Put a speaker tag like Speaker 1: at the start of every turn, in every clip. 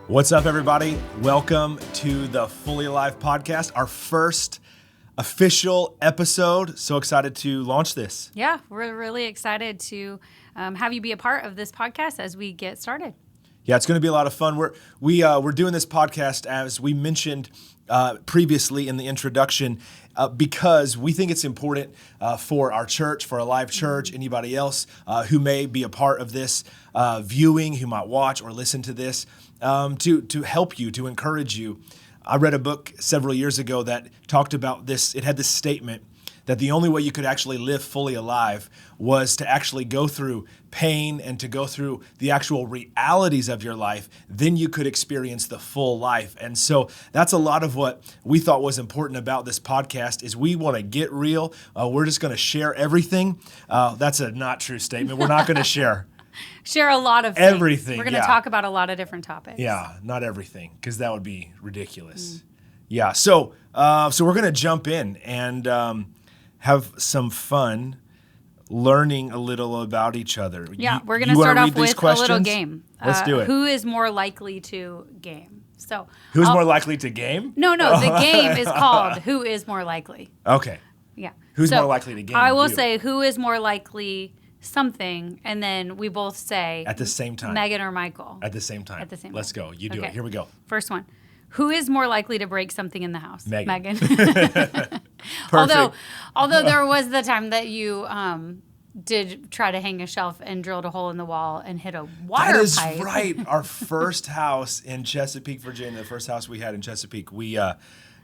Speaker 1: What's up, everybody? Welcome to the Fully Alive podcast, our first official episode. So excited to launch this.
Speaker 2: Yeah, we're really excited to have you be a part of this podcast as we get started.
Speaker 1: Yeah, it's going to be a lot of fun. We're doing this podcast, as we mentioned previously in the introduction, because we think it's important for our church, for Alive Church, anybody else who may be a part of this viewing, who might watch or listen to this, to help you, to encourage you. I read a book several years ago that talked about this. It had this statement that the only way you could actually live fully alive was to actually go through pain and to go through the actual realities of your life. Then you could experience the full life. And so that's a lot of what we thought was important about this podcast is we want to get real. We're just going to share everything. That's a not true statement. We're not going to share
Speaker 2: a lot of things.
Speaker 1: Everything.
Speaker 2: We're going to talk about a lot of different topics.
Speaker 1: Yeah, not everything, because that would be ridiculous. Yeah, so we're going to jump in and have some fun learning a little about each other.
Speaker 2: Yeah, we're going to start off with a little game.
Speaker 1: Let's do it.
Speaker 2: Who is more likely to game? So
Speaker 1: who's more likely to game?
Speaker 2: No, the game is called Who is More Likely.
Speaker 1: Okay.
Speaker 2: Yeah.
Speaker 1: Who's more likely to game?
Speaker 2: I will say who is more likely something, and then we both say
Speaker 1: at the same time.
Speaker 2: Megan or Michael.
Speaker 1: At the same time. Let's go. You do it. Here we go.
Speaker 2: First one. Who is more likely to break something in the house?
Speaker 1: Megan.
Speaker 2: Although there was the time that you did try to hang a shelf and drilled a hole in the wall and hit a water pipe.
Speaker 1: That is right. Our first house in Chesapeake, Virginia, the first house we had in Chesapeake,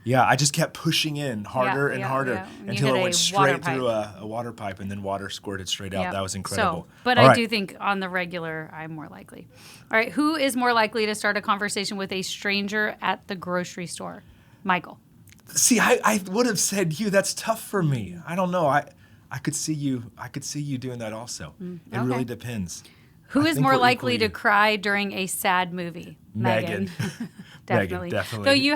Speaker 1: I just kept pushing in harder and harder until it went straight through a water pipe, and then water squirted straight out.
Speaker 2: Yep.
Speaker 1: That was incredible.
Speaker 2: But I do think on the regular, I'm more likely. All right, who is more likely to start a conversation with a stranger at the grocery store? Michael.
Speaker 1: See, I would have said you. That's tough for me. I don't know. I could see you doing that also. It really depends.
Speaker 2: Who is more likely to cry during a sad movie? Megan. Definitely.
Speaker 1: Definitely.
Speaker 2: So you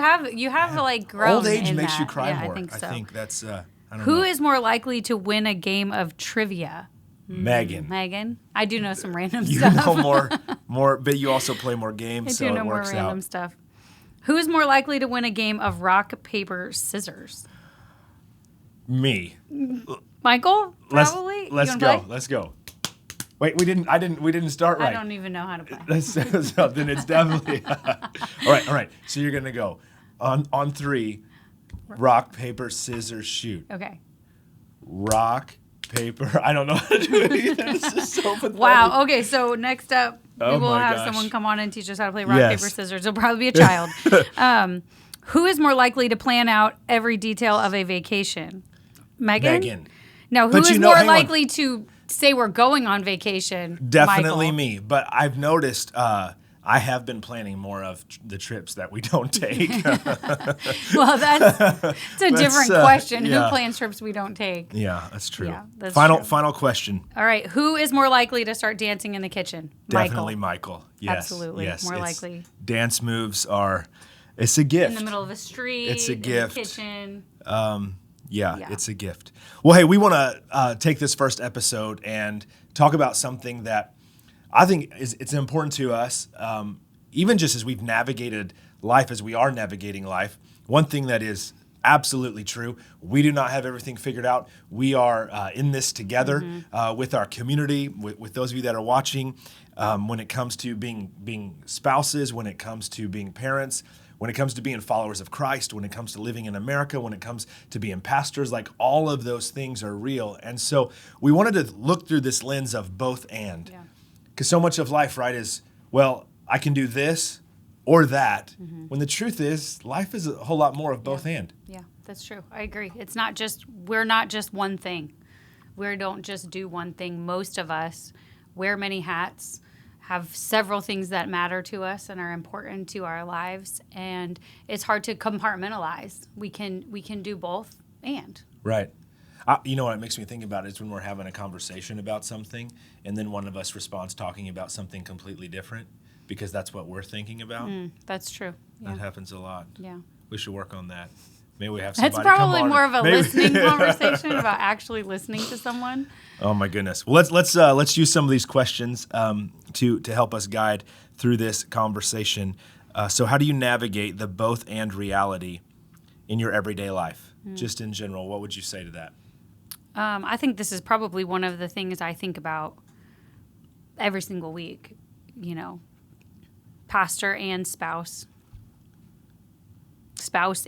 Speaker 2: have like grown.
Speaker 1: Old age
Speaker 2: in
Speaker 1: makes
Speaker 2: that.
Speaker 1: you cry more.
Speaker 2: I think so.
Speaker 1: I think that's. I don't know.
Speaker 2: Who is more likely to win a game of trivia?
Speaker 1: Megan.
Speaker 2: Megan. I do know some random
Speaker 1: you
Speaker 2: stuff.
Speaker 1: You know more, but you also play more games, so it works out. I do know more random
Speaker 2: stuff. Who is more likely to win a game of rock, paper, scissors?
Speaker 1: Me.
Speaker 2: Michael, probably.
Speaker 1: Let's go. Let's go. Wait, we didn't start right.
Speaker 2: I don't even know how to play.
Speaker 1: Then it's definitely all right. So you're gonna go on three. Rock, paper, scissors, shoot.
Speaker 2: Okay.
Speaker 1: Rock, paper. I don't know how to do it either. This is so pathetic.
Speaker 2: Wow. Okay. So next up, we will have someone come on and teach us how to play rock, paper, scissors. It'll probably be a child. Who is more likely to plan out every detail of a vacation? Megan. Now, who is more likely to say we're going on vacation?
Speaker 1: Definitely
Speaker 2: Michael.
Speaker 1: Me. But I've noticed I have been planning more of the trips that we don't take.
Speaker 2: Well, it's a different question. Who plans trips we don't take?
Speaker 1: Yeah, that's true.
Speaker 2: Yeah, that's
Speaker 1: Final question.
Speaker 2: All right. Who is more likely to start dancing in the kitchen?
Speaker 1: Definitely Michael. Yes.
Speaker 2: Absolutely.
Speaker 1: Yes.
Speaker 2: More likely.
Speaker 1: Dance moves are, it's a gift.
Speaker 2: In the middle of a street.
Speaker 1: It's a gift.
Speaker 2: In the kitchen.
Speaker 1: Yeah, it's a gift. Well, hey, we want to take this first episode and talk about something that I think it's important to us, even just as we've navigated life, as we are navigating life. One thing that is absolutely true, we do not have everything figured out. We are in this together with our community, with those of you that are watching, when it comes to being spouses, when it comes to being parents, when it comes to being followers of Christ, when it comes to living in America, when it comes to being pastors, like all of those things are real. And so we wanted to look through this lens of both and. Yeah. Because so much of life, right, is, well, I can do this or that, when the truth is life is a whole lot more of both and.
Speaker 2: Yeah, that's true. I agree. We're not just one thing. We don't just do one thing. Most of us wear many hats, have several things that matter to us and are important to our lives, and it's hard to compartmentalize. We can do both and.
Speaker 1: Right. You know what it makes me think about is when we're having a conversation about something and then one of us responds talking about something completely different because that's what we're thinking about.
Speaker 2: That's true. Yeah.
Speaker 1: That happens a lot.
Speaker 2: Yeah.
Speaker 1: We should work on that. Maybe we have somebody
Speaker 2: That's probably
Speaker 1: come on
Speaker 2: more of a listening conversation about actually listening to someone.
Speaker 1: Oh my goodness. Well, let's use some of these questions to help us guide through this conversation. So how do you navigate the both and reality in your everyday life? Just in general, what would you say to that?
Speaker 2: I think this is probably one of the things I think about every single week, pastor and spouse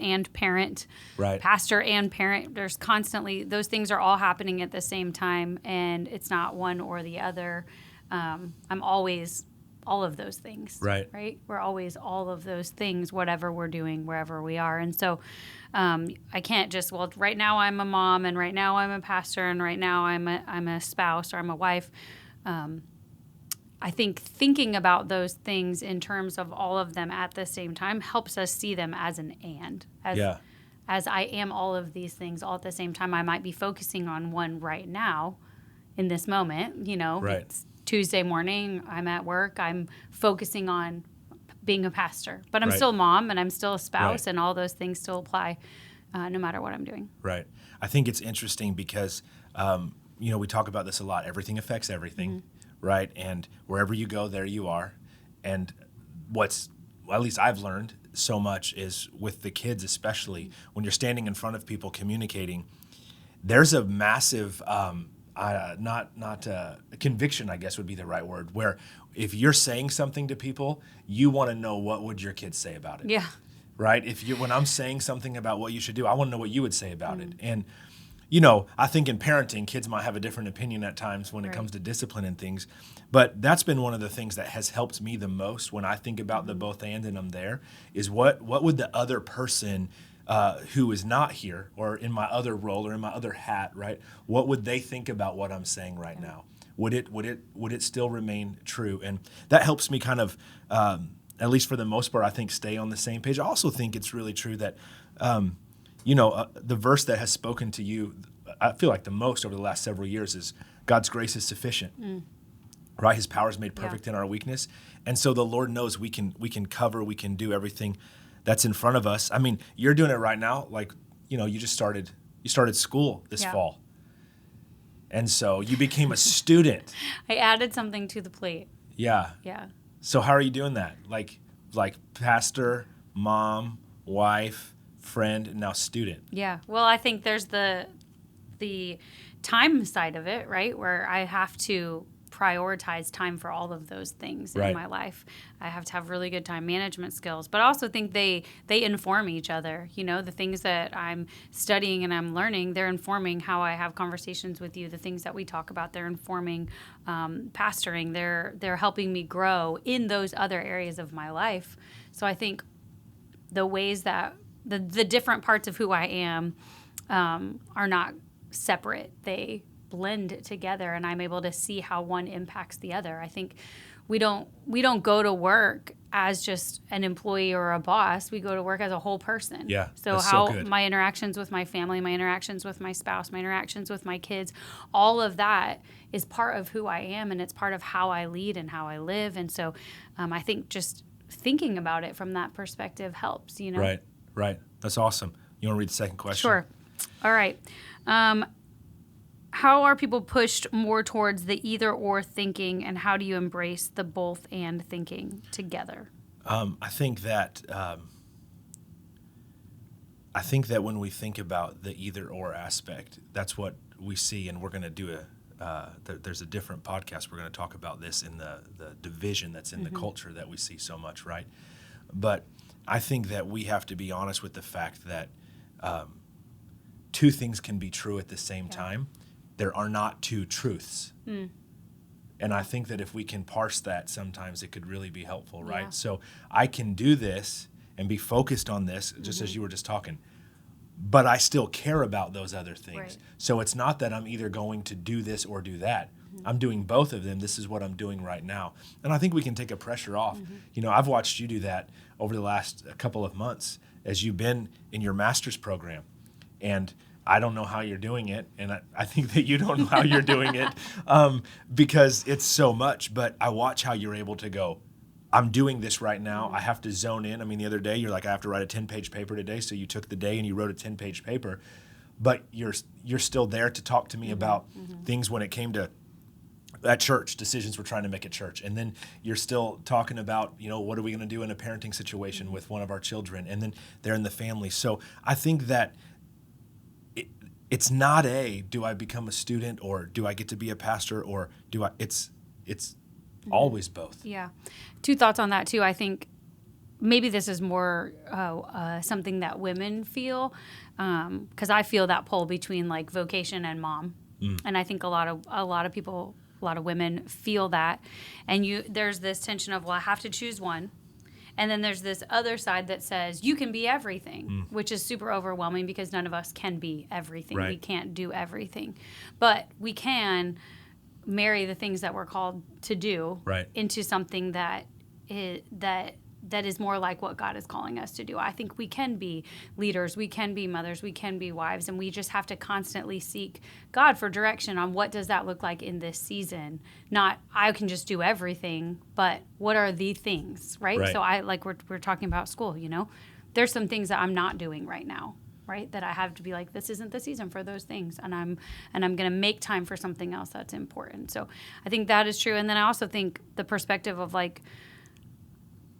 Speaker 2: and parent,
Speaker 1: Right.
Speaker 2: pastor and parent. There's constantly, those things are all happening at the same time, and it's not one or the other. I'm always all of those things.
Speaker 1: Right.
Speaker 2: We're always all of those things, whatever we're doing, wherever we are. And so I can't just, right now I'm a mom, and right now I'm a pastor, and right now I'm a spouse, or I'm a wife. I think thinking about those things in terms of all of them at the same time helps us see them as an and. As I am all of these things all at the same time, I might be focusing on one right now in this moment.
Speaker 1: Right.
Speaker 2: It's Tuesday morning, I'm at work, I'm focusing on being a pastor. But I'm
Speaker 1: Right.
Speaker 2: still a mom, and I'm still a spouse,
Speaker 1: Right.
Speaker 2: and all those things still apply no matter what I'm doing.
Speaker 1: Right. I think it's interesting because, we talk about this a lot. Everything affects everything, right? And wherever you go, there you are. And at least I've learned so much is with the kids, especially when you're standing in front of people communicating, there's a massive, conviction, I guess would be the right word, where if you're saying something to people, you want to know what would your kids say about it.
Speaker 2: Yeah.
Speaker 1: Right? When I'm saying something about what you should do, I want to know what you would say about it. And, I think in parenting, kids might have a different opinion at times when it comes to discipline and things. But that's been one of the things that has helped me the most when I think about the both and I'm there, is what would the other person who is not here or in my other role or in my other hat, right? What would they think about what I'm saying right now? Would it still remain true? And that helps me kind of, at least for the most part, I think stay on the same page. I also think it's really true that, the verse that has spoken to you, I feel like the most over the last several years is God's grace is sufficient. Right? His power is made perfect in our weakness. And so the Lord knows we can cover, we can do everything that's in front of us. I mean, you're doing it right now. Like, you started school this fall. And so you became a student.
Speaker 2: I added something to the plate.
Speaker 1: Yeah.
Speaker 2: Yeah.
Speaker 1: So how are you doing that? Like pastor, mom, wife, friend, and now student.
Speaker 2: Yeah. Well, I think there's the time side of it, right? Where I have to prioritize time for all of those things in my life. I have to have really good time management skills, but I also think they inform each other. The things that I'm studying and I'm learning, they're informing how I have conversations with you. The things that we talk about, they're informing pastoring. They're helping me grow in those other areas of my life. So I think the ways that the different parts of who I am are not separate. They blend together, and I'm able to see how one impacts the other. I think we don't go to work as just an employee or a boss. We go to work as a whole person.
Speaker 1: Yeah.
Speaker 2: So how my interactions with my family, my interactions with my spouse, my interactions with my kids, all of that is part of who I am, and it's part of how I lead and how I live. And so I think just thinking about it from that perspective helps,
Speaker 1: Right. That's awesome. You want to read the second question?
Speaker 2: Sure. All right. How are people pushed more towards the either or thinking, and how do you embrace the both and thinking together?
Speaker 1: I think that when we think about the either or aspect, that's what we see, and we're going to do there's a different podcast. We're going to talk about this in the division that's in the culture that we see so much, right? But I think that we have to be honest with the fact that two things can be true at the same time. There are not two truths. And I think that if we can parse that, sometimes it could really be helpful, right?
Speaker 2: Yeah.
Speaker 1: So I can do this and be focused on this, just as you were just talking, but I still care about those other things.
Speaker 2: Right.
Speaker 1: So it's not that I'm either going to do this or do that. I'm doing both of them. This is what I'm doing right now. And I think we can take a pressure off. I've watched you do that over the last couple of months as you've been in your master's program. And I don't know how you're doing it, and I think that you don't know how you're doing it because it's so much. But I watch how you're able to go, I'm doing this right now. I have to zone in. I mean, the other day, you're like, I have to write a 10-page paper today. So you took the day and you wrote a 10-page paper. But you're still there to talk to me about things when it came to at church, decisions we're trying to make at church. And then you're still talking about, what are we going to do in a parenting situation with one of our children? And then they're in the family. So I think that it's not do I become a student, or do I get to be a pastor, or it's always both.
Speaker 2: Yeah. 2 thoughts on that too. I think maybe this is more something that women feel, because I feel that pull between like vocation and mom. And I think a lot of people, a lot of women feel that. And there's this tension of, well, I have to choose one. And then there's this other side that says you can be everything, which is super overwhelming because none of us can be everything.
Speaker 1: Right.
Speaker 2: We can't do everything. But we can marry the things that we're called to do into something that is more like what God is calling us to do. I think we can be leaders, we can be mothers, we can be wives, and we just have to constantly seek God for direction on what does that look like in this season. Not I can just do everything, but what are the things, right? So we're talking about school, there's some things that I'm not doing right now, right? That I have to be like, this isn't the season for those things, and I'm going to make time for something else that's important. So I think that is true. And then I also think the perspective of like,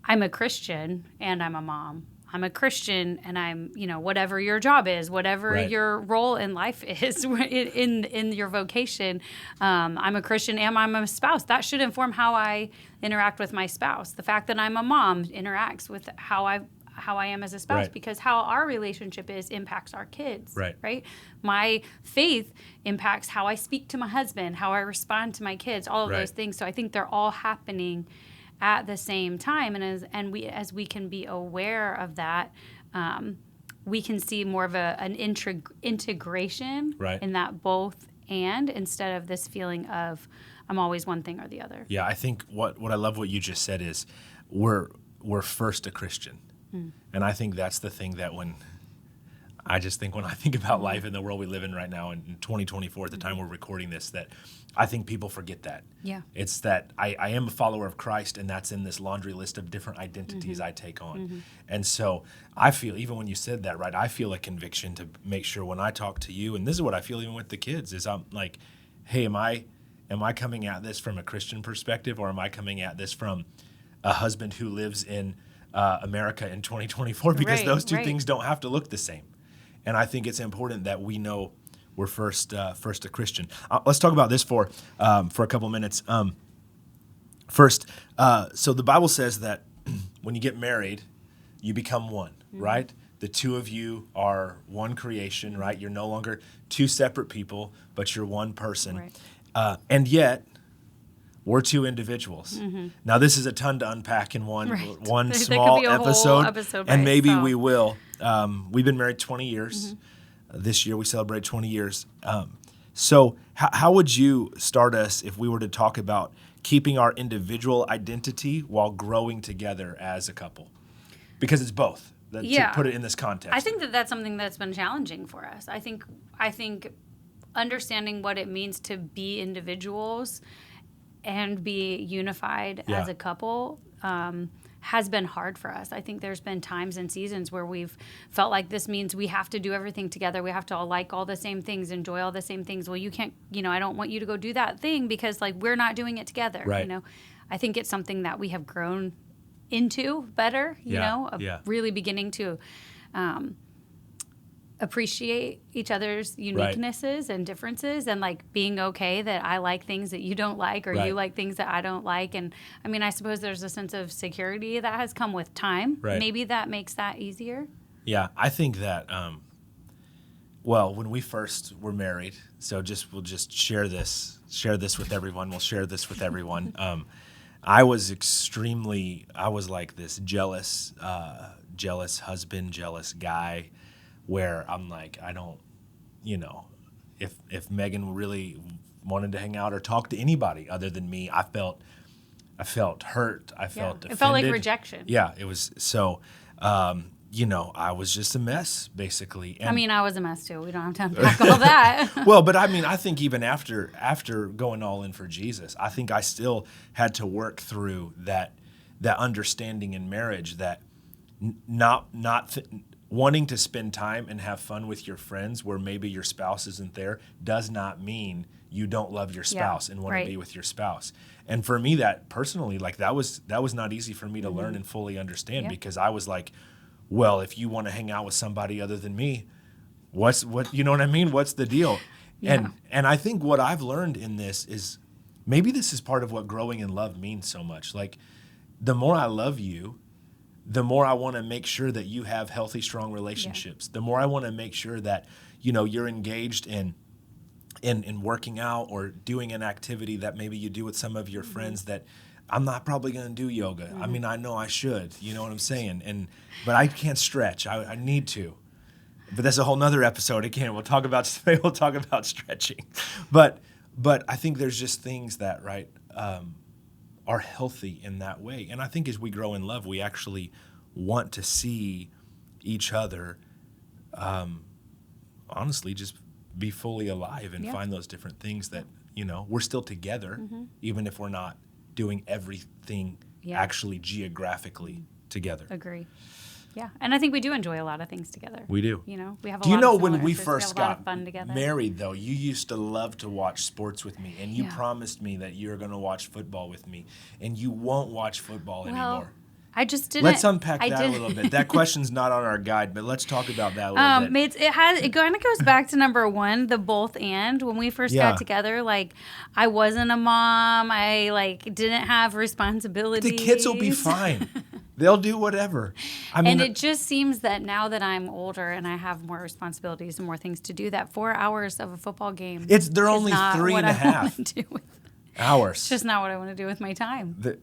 Speaker 2: I'm a Christian and I'm a mom. I'm a Christian and I'm, whatever your job is, whatever your role in life is in your vocation. I'm a Christian and I'm a spouse. That should inform how I interact with my spouse. The fact that I'm a mom interacts with how I am as a spouse, because how our relationship impacts our kids, right? My faith impacts how I speak to my husband, how I respond to my kids, all of those things. So I think they're all happening at the same time, and as we can be aware of that, we can see more of an integration in that both and, instead of this feeling of I'm always one thing or the other.
Speaker 1: Yeah, I think what I love what you just said is we're first a Christian, and I think that's the thing that when I think about life in the world we live in right now in 2024, at the time we're recording this, that I think people forget that.
Speaker 2: Yeah.
Speaker 1: It's that I am a follower of Christ, and that's in this laundry list of different identities I take on. And so I feel, even when you said that, I feel a conviction to make sure when I talk to you, and this is what I feel even with the kids, is I'm like, hey, am I coming at this from a Christian perspective, or am I coming at this from a husband who lives in America in 2024? Because those two things don't have to look the same. And I think it's important that we know we're first a Christian. Let's talk about this for a couple minutes. First, so the Bible says that when you get married, you become one, right? The two of you are one creation, right? You're no longer two separate people, but you're one person. And yet, we're two individuals. Now, this is a ton to unpack in one small episode, and maybe we will. We've been married 20 years. This year we celebrate 20 years. So how would you start us if we were to talk about keeping our individual identity while growing together as a couple? Because it's both. To put it in this context.
Speaker 2: I think that's something that's been challenging for us. I think understanding what it means to be individuals and be unified as a couple has been hard for us. I think there's been times and seasons where we've felt like this means we have to do everything together. We have to all like all the same things, enjoy all the same things. Well, you can't, I don't want you to go do that thing because we're not doing it together. I think it's something that we have grown into better, really beginning to appreciate each other's uniquenesses and differences, and being okay that I like things that you don't like, or you like things that I don't like. And I suppose there's a sense of security that has come with time. Maybe that makes that easier. Yeah,
Speaker 1: I think that when we first were married, so we'll just share this with everyone. We'll share this with everyone. I was like this jealous husband, jealous guy, where I'm like, I don't, if Megan really wanted to hang out or talk to anybody other than me, I felt hurt. I felt offended.
Speaker 2: It felt like rejection.
Speaker 1: Yeah, it was so. I was just a mess, basically. And
Speaker 2: I was a mess too. We don't have to unpack all that.
Speaker 1: Well, but I think even after going all in for Jesus, I think I still had to work through that understanding in marriage that wanting to spend time and have fun with your friends where maybe your spouse isn't there does not mean you don't love your spouse and want
Speaker 2: right.
Speaker 1: to be with your spouse. And for me, that personally, like that was not easy for me to learn and fully understand because I was like, well, if you want to hang out with somebody other than me, what you know what I mean? What's the deal?
Speaker 2: Yeah.
Speaker 1: And I think what I've learned in this is maybe this is part of what growing in love means so much. Like the more I love you, the more I want to make sure that you have healthy, strong relationships. The more I want to make sure that, you're engaged in working out or doing an activity that maybe you do with some of your friends that I'm not probably going to do yoga. I mean, I know I should, you know what I'm saying? But I can't stretch. I need to. But that's a whole nother episode. Again, we'll talk about stretching. But I think there's just things that, right, are healthy in that way. And I think as we grow in love, we actually want to see each other, honestly, just be fully alive and find those different things that, we're still together, even if we're not doing everything actually geographically together.
Speaker 2: Agree. Yeah. And I think we do enjoy a lot of things together.
Speaker 1: We do.
Speaker 2: We have a lot of
Speaker 1: when
Speaker 2: similar
Speaker 1: we
Speaker 2: interests.
Speaker 1: first
Speaker 2: We have a lot
Speaker 1: got
Speaker 2: of fun together.
Speaker 1: married, though, you used to love to watch sports with me, and you promised me that you were going to watch football with me, and you won't watch football anymore.
Speaker 2: I just didn't.
Speaker 1: Let's unpack that a little bit. That question's not on our guide, but let's talk about that a little bit.
Speaker 2: It kind of goes back to number one, the both and. When we first got together, like I wasn't a mom. I didn't have responsibilities.
Speaker 1: The kids will be fine. They'll do whatever. I mean,
Speaker 2: and it just seems that now that I'm older and I have more responsibilities and more things to do, that 4 hours of a football game
Speaker 1: they're only 3.5 hours.
Speaker 2: It's just not what I want to do with my time.
Speaker 1: But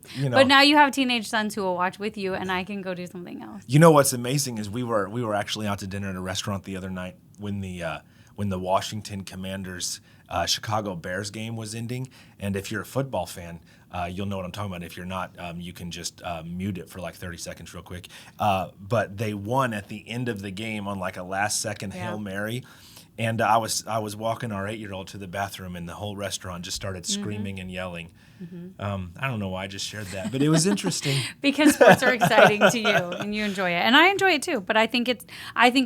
Speaker 2: now you have teenage sons who will watch with you, and I can go do something else.
Speaker 1: You know what's amazing is we were actually out to dinner at a restaurant the other night when the Washington Commanders Chicago Bears game was ending. And if you're a football fan, you'll know what I'm talking about. If you're not, you can just mute it for like 30 seconds real quick. But they won at the end of the game on like a last-second Hail Mary. And I was walking our 8-year-old to the bathroom, and the whole restaurant just started screaming and yelling. I don't know why I just shared that, but it was interesting.
Speaker 2: Because sports are exciting to you, and you enjoy it, and I enjoy it too. But I think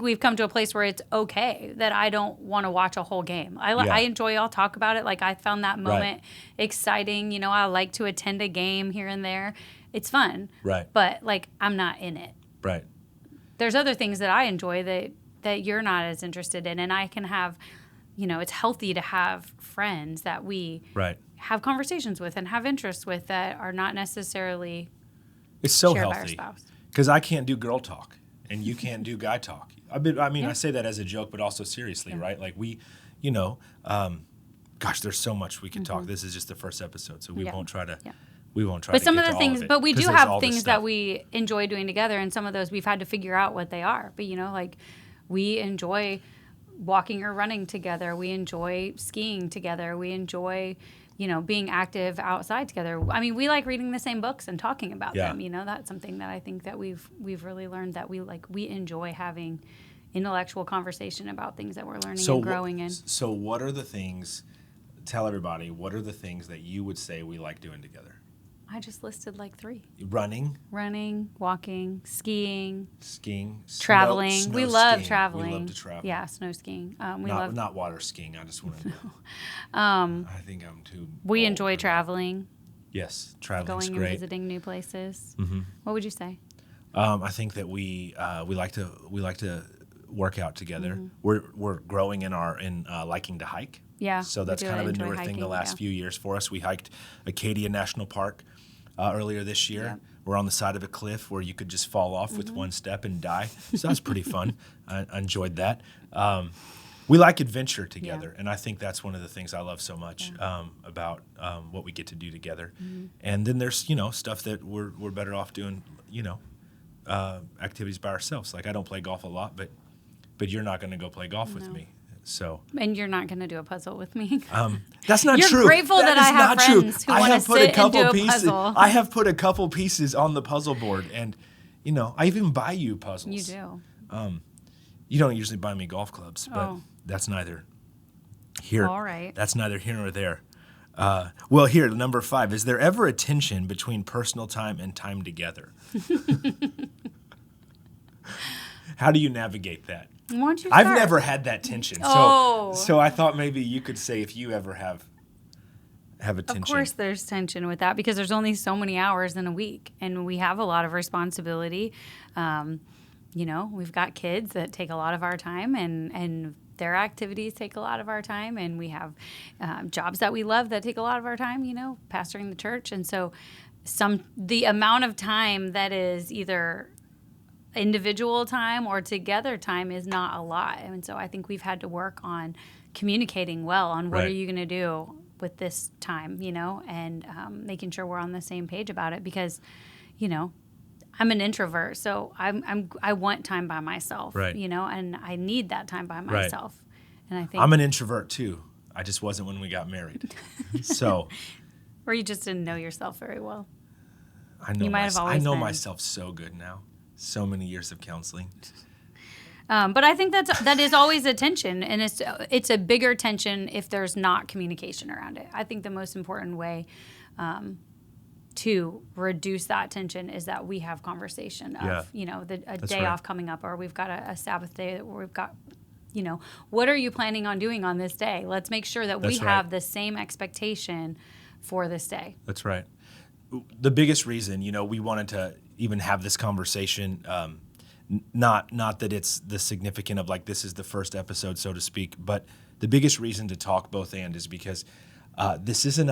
Speaker 2: we've come to a place where it's okay that I don't want to watch a whole game. I enjoy. I'll talk about it. Like I found that moment exciting. I like to attend a game here and there. It's fun.
Speaker 1: Right.
Speaker 2: But I'm not in it.
Speaker 1: Right.
Speaker 2: There's other things that I enjoy that you're not as interested in, and I can have, it's healthy to have friends that we have conversations with and have interests with that are not necessarily
Speaker 1: it's so
Speaker 2: shared
Speaker 1: healthy
Speaker 2: by our spouse.
Speaker 1: Because I can't do girl talk and you can't do guy talk. I say that as a joke, but also seriously, right? Like we, gosh, there's so much we can talk. This is just the first episode, so we won't try to. We won't try
Speaker 2: but
Speaker 1: to
Speaker 2: some
Speaker 1: get
Speaker 2: of
Speaker 1: to
Speaker 2: the things,
Speaker 1: all of it,
Speaker 2: but we do
Speaker 1: 'cause there's all
Speaker 2: have
Speaker 1: this
Speaker 2: things
Speaker 1: stuff.
Speaker 2: that we enjoy doing together, and some of those we've had to figure out what they are. But we enjoy walking or running together. We enjoy skiing together. We enjoy, being active outside together. I mean, we like reading the same books and talking about them. That's something that I think that we've really learned, that we enjoy having intellectual conversation about things that we're learning and growing in.
Speaker 1: So what are the things? Tell everybody, what are the things that you would say we like doing together?
Speaker 2: I just listed 3.
Speaker 1: Running,
Speaker 2: walking, skiing,
Speaker 1: snow
Speaker 2: traveling. We love
Speaker 1: skiing.
Speaker 2: traveling.
Speaker 1: We love to travel.
Speaker 2: Yeah, snow skiing.
Speaker 1: Not water skiing. I just want to.
Speaker 2: I
Speaker 1: think I'm too.
Speaker 2: We
Speaker 1: old
Speaker 2: enjoy
Speaker 1: for
Speaker 2: traveling.
Speaker 1: That. Yes, traveling's
Speaker 2: Going
Speaker 1: great.
Speaker 2: and visiting new places.
Speaker 1: Mm-hmm.
Speaker 2: What would you say?
Speaker 1: I think that we like to work out together. We're growing in liking to hike.
Speaker 2: Yeah.
Speaker 1: So that's kind of a newer thing the last few years for us. We hiked Acadia National Park earlier this year.
Speaker 2: Yep.
Speaker 1: We're on the side of a cliff where you could just fall off with one step and die. So that's pretty fun. I enjoyed that. We like adventure together, and I think that's one of the things I love so much about what we get to do together. And then there's stuff that we're better off doing. Activities by ourselves. Like I don't play golf a lot, but you're not going to go play golf with me. So.
Speaker 2: And you're not going to do a puzzle with me.
Speaker 1: That's not
Speaker 2: You're
Speaker 1: true.
Speaker 2: You're grateful that I have friends who want to sit and do a puzzle.
Speaker 1: I have put a couple pieces on the puzzle board, and I even buy you puzzles.
Speaker 2: You do.
Speaker 1: You don't usually buy me golf clubs, but that's neither here.
Speaker 2: All right.
Speaker 1: That's neither here nor there. Well, here, number 5. Is there ever a tension between personal time and time together? How do you navigate that?
Speaker 2: Why don't you
Speaker 1: I've
Speaker 2: start?
Speaker 1: never had that tension. So I thought maybe you could say if you ever have have a tension.
Speaker 2: Of course there's tension with that because there's only so many hours in a week and we have a lot of responsibility. We've got kids that take a lot of our time and their activities take a lot of our time, and we have jobs that we love that take a lot of our time, pastoring the church. And so the amount of time that is either individual time or together time is not a lot. And so I think we've had to work on communicating well on what are you going to do with this time, and making sure we're on the same page about it because, I'm an introvert, so I want time by myself, and I need that time by myself. Right. And I think
Speaker 1: I'm an introvert too. I just wasn't when we got married. So,
Speaker 2: or you just didn't know yourself very well.
Speaker 1: I know myself so good now. So many years of counseling.
Speaker 2: But I think that is always a tension, and it's a bigger tension if there's not communication around it. I think the most important way to reduce that tension is that we have conversation of, a day off coming up, or we've got a Sabbath day where we've got, what are you planning on doing on this day? Let's make sure that we have the same expectation for this day.
Speaker 1: That's right. The biggest reason, we wanted to even have this conversation, not that it's the significant of like this is the first episode, so to speak, but the biggest reason to talk both and is because this isn't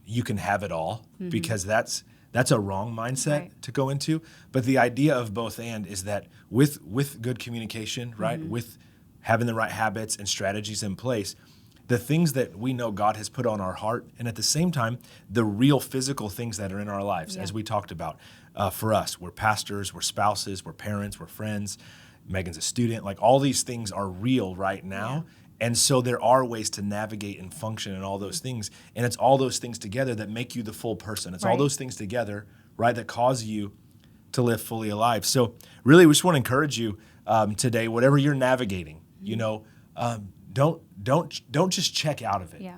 Speaker 1: you can have it all, because that's a wrong mindset to go into. But the idea of both and is that with good communication, right, with having the right habits and strategies in place, the things that we know God has put on our heart, and at the same time, the real physical things that are in our lives, as we talked about. For us, we're pastors, we're spouses, we're parents, we're friends. Megan's a student. Like all these things are real right now. Yeah. And so there are ways to navigate and function and all those things. And it's all those things together that make you the full person. It's all those things together, right, that cause you to live fully alive. So really, we just want to encourage you today, whatever you're navigating, don't just check out of it.
Speaker 2: Yeah.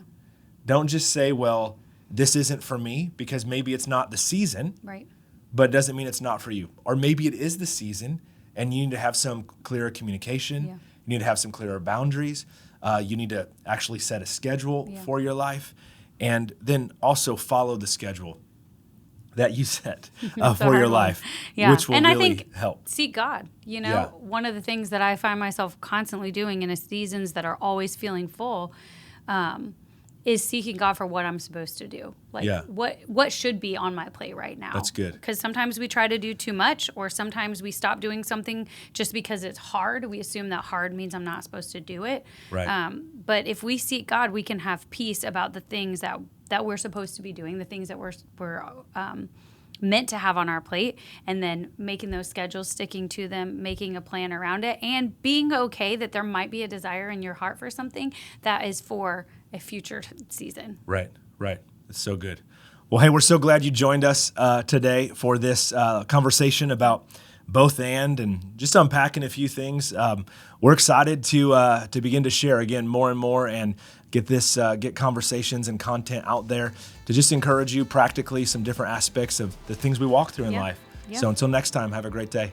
Speaker 1: Don't just say, well, this isn't for me, because maybe it's not the season.
Speaker 2: Right.
Speaker 1: But it doesn't mean it's not for you. Or maybe it is the season and you need to have some clearer communication. Yeah. You need to have some clearer boundaries. You need to actually set a schedule for your life. And then also follow the schedule that you set for your life, which will really help.
Speaker 2: Seek God. One of the things that I find myself constantly doing in seasons that are always feeling full is seeking God for what I'm supposed to do. What should be on my plate right now.
Speaker 1: That's good.
Speaker 2: Because sometimes we try to do too much, or sometimes we stop doing something just because it's hard. We assume that hard means I'm not supposed to do it.
Speaker 1: Right.
Speaker 2: But if we seek God, we can have peace about the things that we're supposed to be doing, the things that we're meant to have on our plate, and then making those schedules, sticking to them, making a plan around it, and being okay that there might be a desire in your heart for something that is for a future season.
Speaker 1: Right. It's so good. Well, hey, we're so glad you joined us today for this conversation about both and just unpacking a few things. We're excited to begin to share again more and more and get conversations and content out there to just encourage you practically some different aspects of the things we walk through in life. So until next time, have a great day.